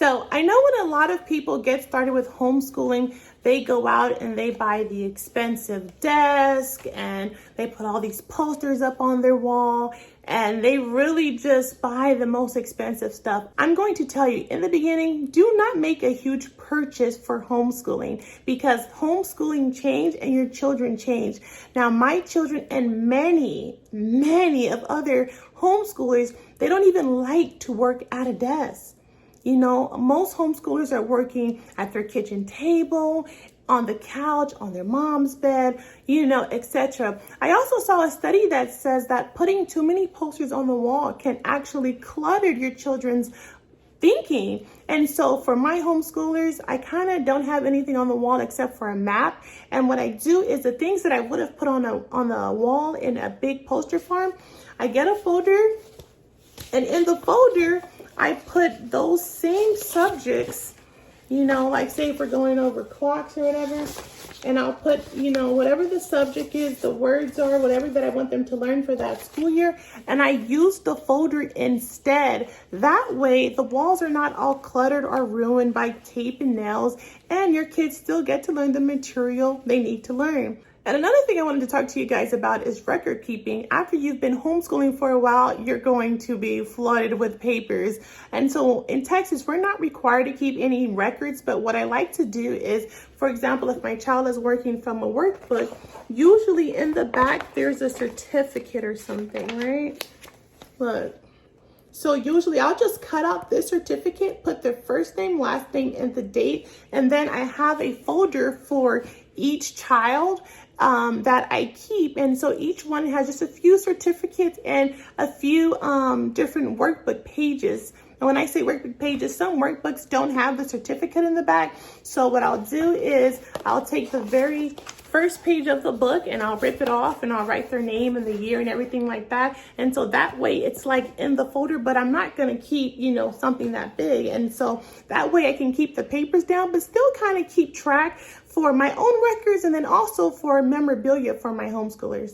So I know when a lot of people get started with homeschooling, they go out and they buy the expensive desk and they put all these posters up on their wall and they really just buy the most expensive stuff. I'm going to tell you in the beginning, do not make a huge purchase for homeschooling because homeschooling changed and your children change. Now, my children and many of other homeschoolers, they don't even like to work at a desk. You know, most homeschoolers are working at their kitchen table, on the couch, on their mom's bed, etc. I also saw a study that says that putting too many posters on the wall can actually clutter your children's thinking. And so for my homeschoolers, I kind of don't have anything on the wall except for a map. And what I do is the things that I would have put on the wall in a big poster farm, I get a folder, and in the folder, I put those same subjects, like say if we're going over clocks or whatever, and I'll put, whatever the subject is, the words are, whatever that I want them to learn for that school year, and I use the folder instead. That way, the walls are not all cluttered or ruined by tape and nails, and your kids still get to learn the material they need to learn. And another thing I wanted to talk to you guys about is record keeping. After you've been homeschooling for a while, you're going to be flooded with papers. And so in Texas, we're not required to keep any records, but what I like to do is, for example, if my child is working from a workbook, usually in the back, there's a certificate or something, right? Look. So usually I'll just cut out this certificate, put their first name, last name, and the date, and then I have a folder for each child that I keep. And so each one has just a few certificates and a few different workbook pages. And when I say workbook pages, some workbooks don't have the certificate in the back. So what I'll do is I'll take the very first page of the book and I'll rip it off and I'll write their name and the year and everything like that. And so that way it's like in the folder, but I'm not going to keep, something that big. And so that way I can keep the papers down, but still kind of keep track for my own records and then also for memorabilia for my homeschoolers.